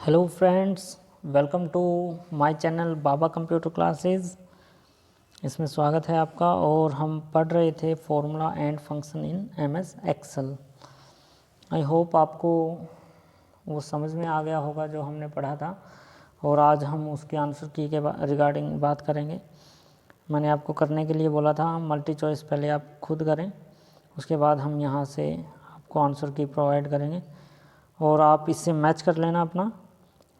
Hello friends, welcome to my channel Baba computer classes. इसमें स्वागत है आपका। और हम पढ़ रहे थे formula and function in MS Excel. I hope आपको वो समझ में आ गया होगा जो हमने पढ़ा था। और आज हम उसके आंसर की के रिगार्डिंग बात करेंगे। मैंने आपको करने के लिए बोला था मल्टी चॉइस पहले आप खुद करें, उसके बाद हम यहाँ से आपको आंसर की प्रोवाइड करेंगे और आप इससे मैच कर लेना अपना।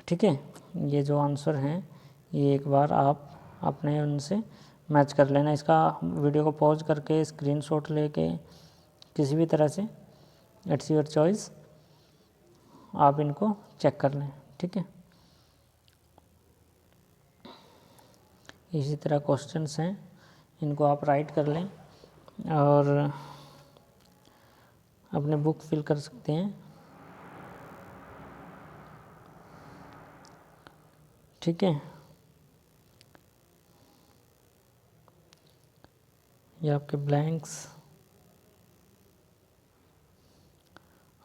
ठीक है, ये जो आंसर हैं ये एक बार आप अपने उनसे मैच कर लेना। इसका वीडियो को पॉज करके स्क्रीनशॉट लेके किसी भी तरह से इट्स योर चॉइस आप इनको चेक कर लें। ठीक है, इसी तरह क्वेश्चंस हैं, इनको आप राइट कर लें और अपने बुक फिल कर सकते हैं। ठीक है, ये आपके ब्लैंक्स,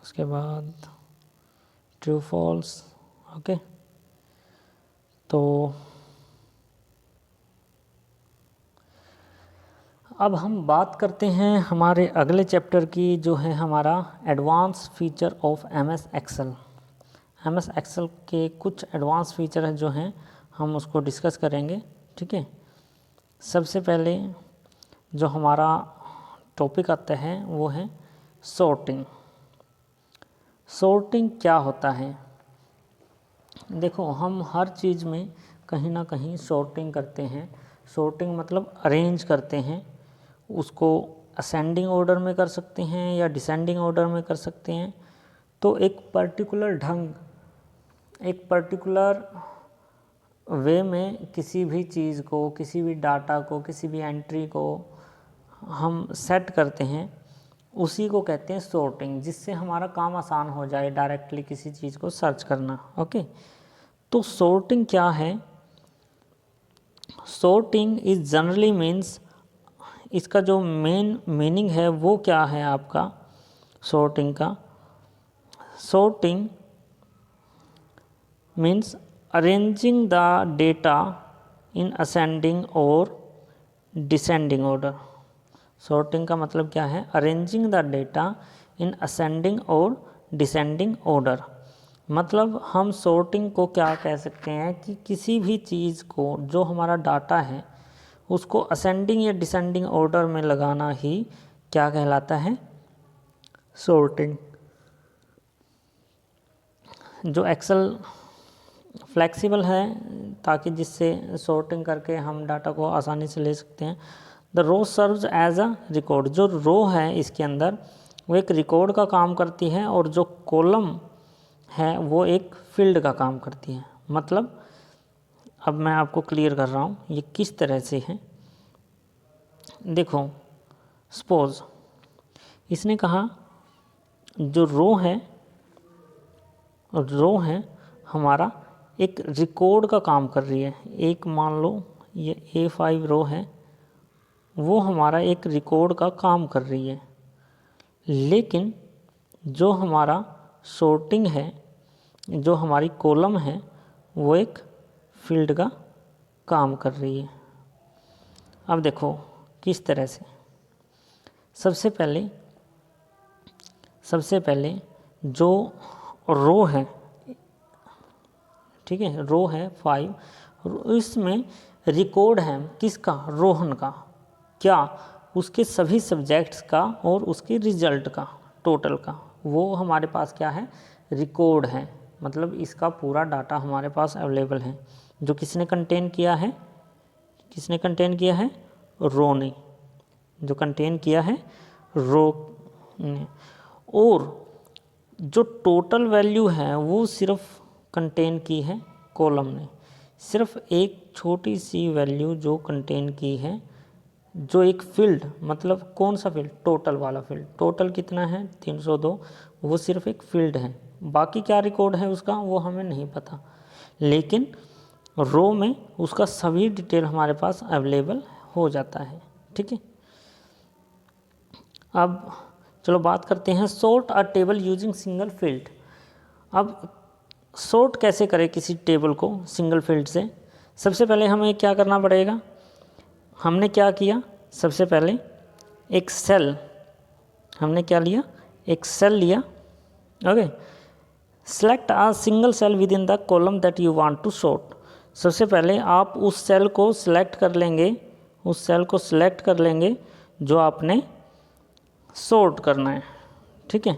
उसके बाद ट्रू फॉल्स। ओके, तो अब हम बात करते हैं हमारे अगले चैप्टर की, जो है हमारा advance feature of MS Excel. MS Excel के कुछ एडवांस फीचर जो हैं हम उसको डिस्कस करेंगे। ठीक है, सबसे पहले जो हमारा टॉपिक आता है वो है सॉर्टिंग। सॉर्टिंग क्या होता है? देखो, हम हर चीज़ में कहीं ना कहीं सॉर्टिंग करते हैं। सॉर्टिंग मतलब अरेंज करते हैं, उसको असेंडिंग ऑर्डर में कर सकते हैं या डिसेंडिंग ऑर्डर में कर सकते हैं। तो एक पर्टिकुलर ढंग, एक पर्टिकुलर वे में किसी भी चीज़ को, किसी भी डाटा को, किसी भी एंट्री को हम सेट करते हैं, उसी को कहते हैं सॉर्टिंग, जिससे हमारा काम आसान हो जाए डायरेक्टली किसी चीज़ को सर्च करना। ओके, तो सॉर्टिंग क्या है? सॉर्टिंग इज जनरली मीन्स, इसका जो मेन मीनिंग है वो क्या है आपका सॉर्टिंग का? Sorting means arranging the data in ascending और डिसेंडिंग ऑर्डर। सॉर्टिंग का मतलब क्या है? Arranging the data in ascending और डिसेंडिंग ऑर्डर। मतलब हम सॉर्टिंग को क्या कह सकते हैं कि किसी भी चीज़ को, जो हमारा डाटा है, उसको असेंडिंग या डिसेंडिंग ऑर्डर में लगाना ही क्या कहलाता है? सॉर्टिंग। जो एक्सेल फ्लेक्सिबल है ताकि जिससे सॉर्टिंग करके हम डाटा को आसानी से ले सकते हैं। The row serves as a record. जो रो है इसके अंदर वो एक रिकॉर्ड का काम करती है और जो कॉलम है वो एक फील्ड का काम करती है। मतलब अब मैं आपको क्लियर कर रहा हूँ ये किस तरह से है। देखो, सपोज इसने कहा जो रो है हमारा एक रिकॉर्ड का काम कर रही है। एक मान लो ये A5 रो है, वो हमारा एक रिकॉर्ड का काम कर रही है। लेकिन जो हमारा सॉर्टिंग है, जो हमारी कॉलम है, वो एक फील्ड का काम कर रही है। अब देखो किस तरह से। सबसे पहले जो रो है, ठीक है, रो है 5, इसमें रिकॉर्ड है किसका? रोहन का। क्या? उसके सभी सब्जेक्ट्स का और उसके रिजल्ट का, टोटल का, वो हमारे पास क्या है? रिकॉर्ड है। मतलब इसका पूरा डाटा हमारे पास अवेलेबल है। जो किसने कंटेन किया है? किसने कंटेन किया है? रो ने। जो कंटेन किया है रो ने। और जो टोटल वैल्यू है वो सिर्फ कंटेन की है कॉलम ने। सिर्फ एक छोटी सी वैल्यू जो कंटेन की है, जो एक फील्ड, मतलब कौन सा फील्ड? टोटल वाला फील्ड। टोटल कितना है? 302। वो सिर्फ एक फील्ड है। बाकी क्या रिकॉर्ड है उसका वो हमें नहीं पता, लेकिन रो में उसका सभी डिटेल हमारे पास अवेलेबल हो जाता है। ठीक है, अब चलो बात करते हैं सॉर्ट अ टेबल यूजिंग सिंगल फील्ड। अब सॉर्ट कैसे करें किसी टेबल को सिंगल फील्ड से। सबसे पहले हमें क्या करना पड़ेगा, हमने क्या किया, सबसे पहले एक सेल, हमने क्या लिया, एक सेल लिया। Okay, select a single cell within the column that you want to sort. सबसे पहले आप उस सेल को सिलेक्ट कर लेंगे, उस सेल को सिलेक्ट कर लेंगे जो आपने सॉर्ट करना है, ठीक है।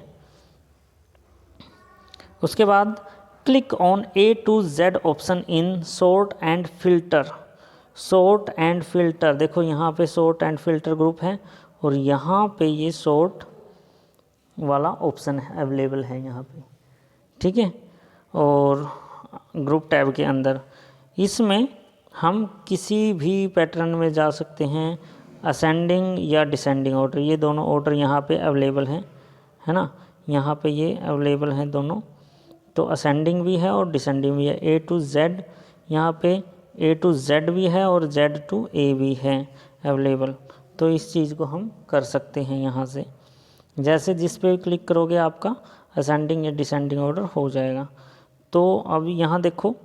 उसके बाद click on A to Z option in sort and filter. Sort and filter, देखो यहाँ पे सॉर्ट एंड फिल्टर ग्रुप है और यहाँ पे ये सॉर्ट वाला ऑप्शन है, अवेलेबल है यहाँ पे, ठीक है। और ग्रुप टैब के अंदर इसमें हम किसी भी पैटर्न में जा सकते हैं, असेंडिंग या डिसेंडिंग ऑर्डर, ये दोनों ऑर्डर यहाँ पे अवेलेबल हैं, है ना। यहाँ पे ये अवेलेबल हैं दोनों, तो असेंडिंग भी है और डिसेंडिंग भी है। A to Z, यहाँ पे A to Z भी है और Z to A भी है अवेलेबल। तो इस चीज़ को हम कर सकते हैं यहाँ से, जैसे जिस पे क्लिक करोगे आपका असेंडिंग या डिसेंडिंग ऑर्डर हो जाएगा। तो अब यहाँ देखो,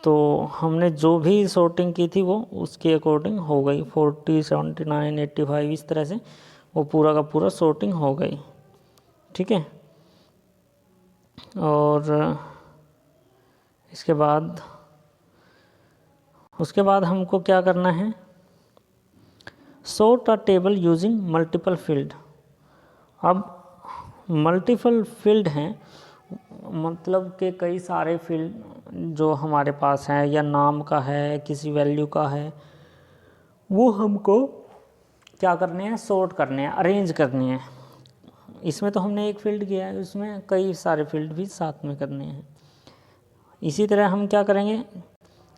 तो हमने जो भी सॉर्टिंग की थी वो उसके अकॉर्डिंग हो गई, 40, 79, 85 इस तरह से वो पूरा का पूरा सॉर्टिंग हो गई, ठीक है। और उसके बाद हमको क्या करना है, सॉर्ट अ टेबल यूजिंग मल्टीपल फील्ड। अब मल्टीपल फील्ड हैं, मतलब कि कई सारे फील्ड जो हमारे पास हैं, या नाम का है, किसी वैल्यू का है, वो हमको क्या करने हैं, सॉर्ट करने हैं, अरेंज करने हैं। इसमें तो हमने एक फील्ड किया है, उसमें कई सारे फील्ड भी साथ में करने हैं। इसी तरह हम क्या करेंगे,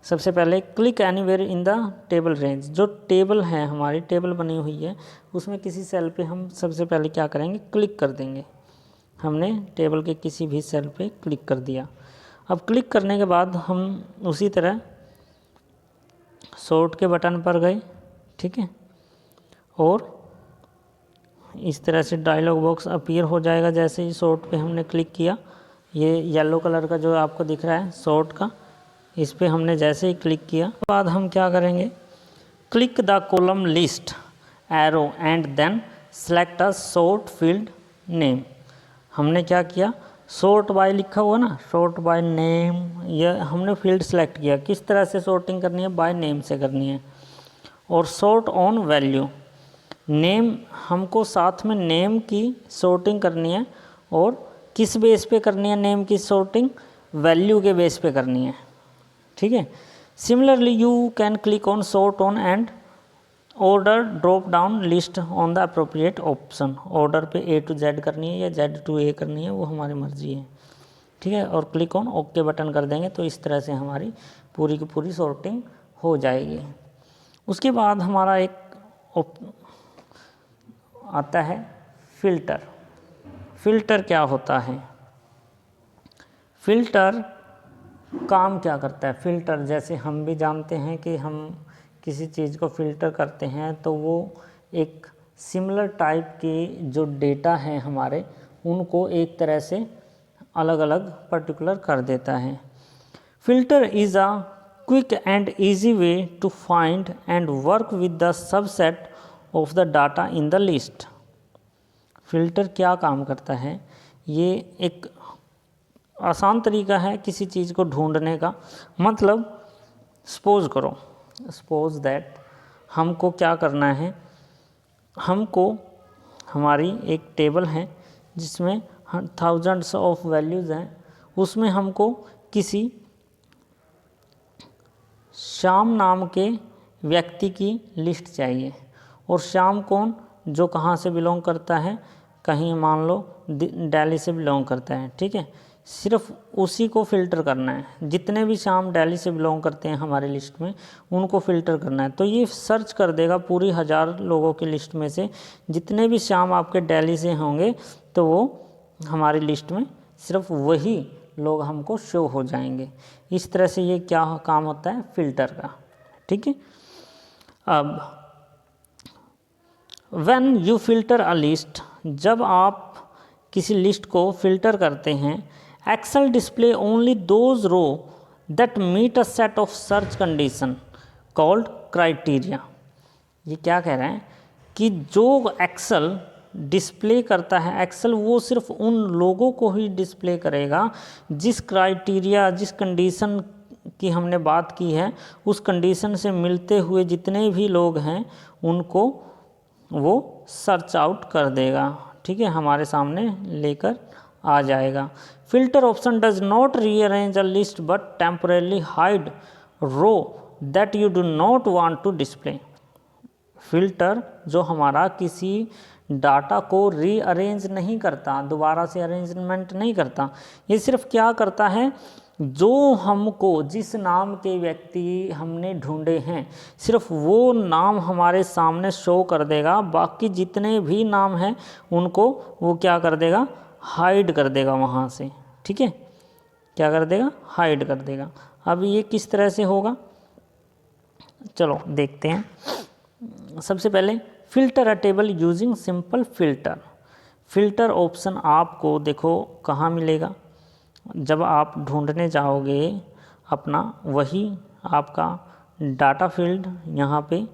सबसे पहले click anywhere in the table range. जो टेबल है, हमारी टेबल बनी हुई है, उसमें किसी सेल पे हम सबसे पहले क्या करेंगे, क्लिक कर देंगे। हमने टेबल के किसी भी सेल पे क्लिक कर दिया। अब क्लिक करने के बाद हम उसी तरह सॉर्ट के बटन पर गए, ठीक है। और इस तरह से डायलॉग बॉक्स अपीयर हो जाएगा जैसे ही सॉर्ट पे हमने क्लिक किया। ये येलो कलर का जो आपको दिख रहा है सॉर्ट का, इस पे हमने जैसे ही क्लिक किया, बाद हम क्या करेंगे, click the column list arrow and then select a sort field name. हमने क्या किया, सॉर्ट बाय लिखा हुआ ना, सॉर्ट बाय नेम, यह हमने फील्ड सेलेक्ट किया। किस तरह से सॉर्टिंग करनी है, बाय नेम से करनी है। और सॉर्ट ऑन वैल्यू, नेम हमको साथ में नेम की सॉर्टिंग करनी है। और किस बेस पे करनी है नेम की सॉर्टिंग, वैल्यू के बेस पे करनी है, ठीक है। Similarly you can click on sort on and order drop down list on the appropriate option. Order पे A to Z करनी है या Z to A करनी है, वो हमारी मर्जी है, ठीक है। और क्लिक ऑन ओके बटन कर देंगे तो इस तरह से हमारी पूरी की पूरी सॉर्टिंग हो जाएगी। उसके बाद हमारा एक आता है फ़िल्टर। फ़िल्टर क्या होता है, फ़िल्टर काम क्या करता है। फ़िल्टर जैसे हम भी जानते हैं कि हम किसी चीज़ को फ़िल्टर करते हैं तो वो एक सिमिलर टाइप के जो डेटा हैं हमारे, उनको एक तरह से अलग अलग पर्टिकुलर कर देता है। Filter is a quick and easy way to find and work with the subset of the data in the list. Filter क्या काम करता है, ये एक आसान तरीका है किसी चीज़ को ढूंढने का। मतलब सपोज़ करो, सपोज़ दैट हमको क्या करना है, हमको हमारी एक टेबल है जिसमें थाउजेंड्स ऑफ वैल्यूज़ हैं, उसमें हमको किसी श्याम नाम के व्यक्ति की लिस्ट चाहिए। और श्याम कौन, जो कहाँ से बिलोंग करता है, कहीं मान लो दिल्ली से बिलोंग करता है, ठीक है। सिर्फ उसी को फ़िल्टर करना है। जितने भी श्याम दिल्ली से बिलोंग करते हैं हमारी लिस्ट में, उनको फ़िल्टर करना है। तो ये सर्च कर देगा पूरी 1000 लोगों की लिस्ट में से जितने भी श्याम आपके दिल्ली से होंगे, तो वो हमारी लिस्ट में सिर्फ वही लोग हमको शो हो जाएंगे। इस तरह से ये क्या काम होता है, फ़िल्टर का, ठीक है। अब when you filter a list, जब आप किसी लिस्ट को फ़िल्टर करते हैं, Excel display only those row that meet a set of search condition called criteria. ये क्या कह रहे हैं कि जो एक्सेल डिस्प्ले करता है, एक्सेल वो सिर्फ उन लोगों को ही डिस्प्ले करेगा जिस क्राइटेरिया, जिस कंडीशन की हमने बात की है, उस कंडीशन से मिलते हुए जितने भी लोग हैं उनको वो सर्च आउट कर देगा। ठीक है, हमारे सामने लेकर आ जाएगा। Filter option does not rearrange a list but temporarily hide row that you do not want to display. Filter जो हमारा किसी डाटा को रीअरेंज नहीं करता, दोबारा से अरेंजमेंट नहीं करता, ये सिर्फ क्या करता है, जो हमको जिस नाम के व्यक्ति हमने ढूंढे हैं सिर्फ वो नाम हमारे सामने शो कर देगा, बाकी जितने भी नाम हैं उनको वो क्या कर देगा, हाइड कर देगा वहाँ से। ठीक है, क्या कर देगा, हाइड कर देगा। अब ये किस तरह से होगा, चलो देखते हैं। सबसे पहले फिल्टर अ table using simple filter. Filter option आपको देखो कहाँ मिलेगा, जब आप ढूंढने जाओगे अपना वही आपका डाटा फील्ड, यहाँ पे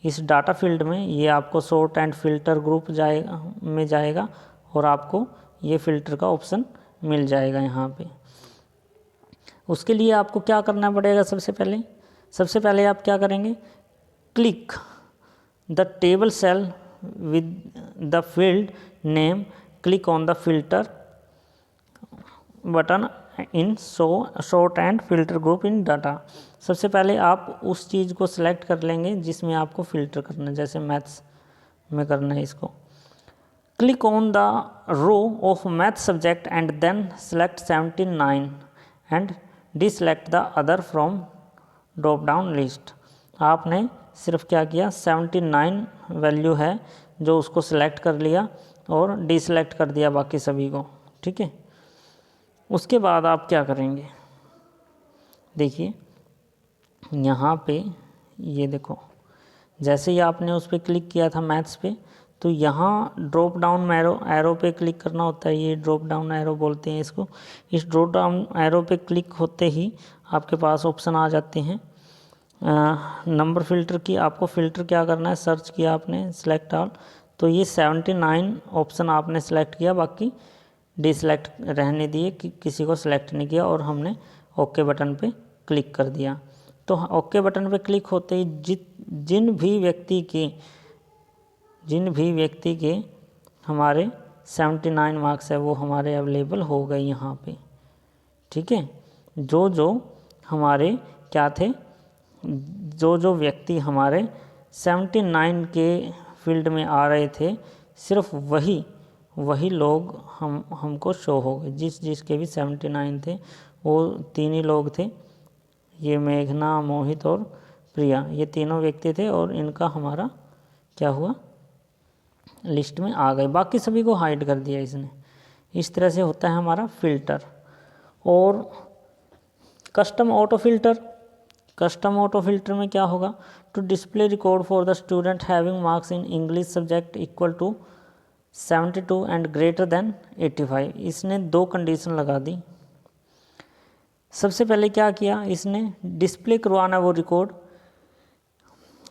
इस डाटा फील्ड में ये आपको सॉर्ट एंड फिल्टर ग्रुप जाएगा और आपको ये फिल्टर का ऑप्शन मिल जाएगा यहाँ पे। उसके लिए आपको क्या करना पड़ेगा, सबसे पहले आप क्या करेंगे, click the table cell with the field name, click on the filter button in sort and filter group in data. सबसे पहले आप उस चीज़ को सिलेक्ट कर लेंगे जिसमें आपको फ़िल्टर करना है, जैसे मैथ्स में करना है इसको। Click on the row of math subject and then select 79 and deselect the other from drop down list. आपने सिर्फ क्या किया, 79 वैल्यू है जो उसको सिलेक्ट कर लिया और डिसलेक्ट कर दिया बाकी सभी को। ठीक है, उसके बाद आप क्या करेंगे, देखिए यहाँ पे ये देखो, जैसे ही आपने उस पर क्लिक किया था मैथ्स पे, तो यहाँ ड्रॉप डाउन एरो पे क्लिक करना होता है, ये ड्रॉप डाउन एरो बोलते हैं इसको। इस ड्रॉप डाउन एरो पे क्लिक होते ही आपके पास ऑप्शन आ जाते हैं नंबर फिल्टर की। आपको फ़िल्टर क्या करना है, सर्च किया आपने, सेलेक्ट ऑल, तो ये 79 ऑप्शन आपने सेलेक्ट किया, बाकी डिसलेक्ट रहने दिए कि किसी को सिलेक्ट नहीं किया, और हमने ओके बटन पे क्लिक कर दिया। तो ओके बटन पे क्लिक होते ही जिन भी व्यक्ति के हमारे 79 मार्क्स है वो हमारे अवेलेबल हो गए यहाँ पे। ठीक है, जो हमारे क्या थे, जो व्यक्ति हमारे 79 के फील्ड में आ रहे थे, सिर्फ वही लोग हमको शो हो गए। जिसके भी 79 थे वो 3 ही लोग थे, ये मेघना, मोहित और प्रिया, ये तीनों व्यक्ति थे और इनका हमारा क्या हुआ, लिस्ट में आ गए, बाकी सभी को हाइड कर दिया इसने। इस तरह से होता है हमारा फ़िल्टर। और कस्टम ऑटो फिल्टर में क्या होगा, to display record for the student having marks in English subject equal to 72 and greater than 85। इसने 2 कंडीशन लगा दी। सबसे पहले क्या किया, इसने डिस्प्ले करवाना वो रिकॉर्ड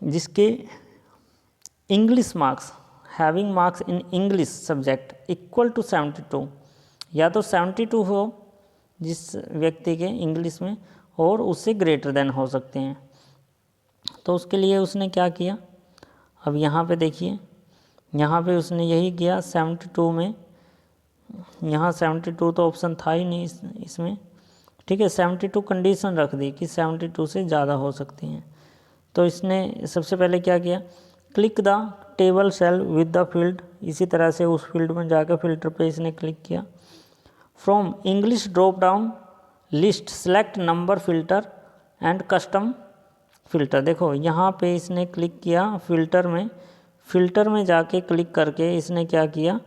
जिसके English marks, having marks in English subject equal to 72, या तो 72 हो जिस व्यक्ति के इंग्लिश में, और उससे ग्रेटर देन हो सकते हैं। तो उसके लिए उसने क्या किया, अब यहाँ पे देखिए, यहाँ पे उसने यही किया 72 में, यहाँ 72 तो ऑप्शन था ही नहीं इसमें। ठीक है, 72 कंडीशन रख दी कि 72 से ज़्यादा हो सकती हैं। तो इसने सबसे पहले क्या किया, click the table cell with the field, इसी तरह से उस फील्ड में जाकर फिल्टर पे इसने क्लिक किया। From English drop down list select number filter and custom filter. देखो यहाँ पे इसने क्लिक किया फिल्टर में जाके क्लिक करके इसने क्या किया,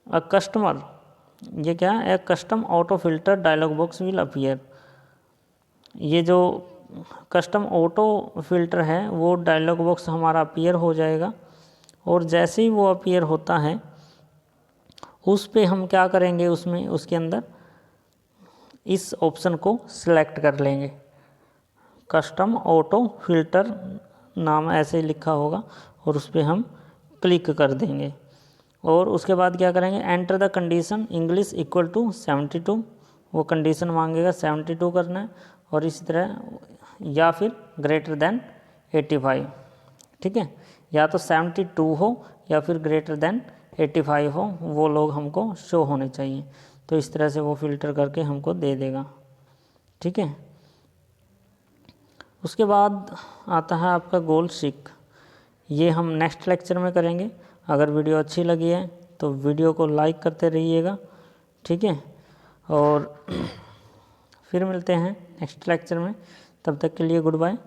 अ कस्टमर, ये क्या है, custom auto filter dialog box will appear. ये जो कस्टम ऑटो फिल्टर है वो डायलॉग बॉक्स हमारा अपीयर हो जाएगा, और जैसे ही वो अपीयर होता है उस पे हम क्या करेंगे, उसमें उसके अंदर इस ऑप्शन को सिलेक्ट कर लेंगे, कस्टम ऑटो फिल्टर नाम ऐसे लिखा होगा, और उस पर हम क्लिक कर देंगे। और उसके बाद क्या करेंगे, enter the condition English equal to 72, वो कंडीशन मांगेगा 72 करना है, और इसी तरह या फिर ग्रेटर देन 85, ठीक है, या तो 72 हो या फिर ग्रेटर देन 85 हो, वो लोग हमको शो होने चाहिए। तो इस तरह से वो फ़िल्टर करके हमको दे देगा, ठीक है। उसके बाद आता है आपका गोल सीक, ये हम नेक्स्ट लेक्चर में करेंगे। अगर वीडियो अच्छी लगी है तो वीडियो को लाइक करते रहिएगा, ठीक है, और फिर मिलते हैं नेक्स्ट लेक्चर में। तब तक के लिए गुड बाय।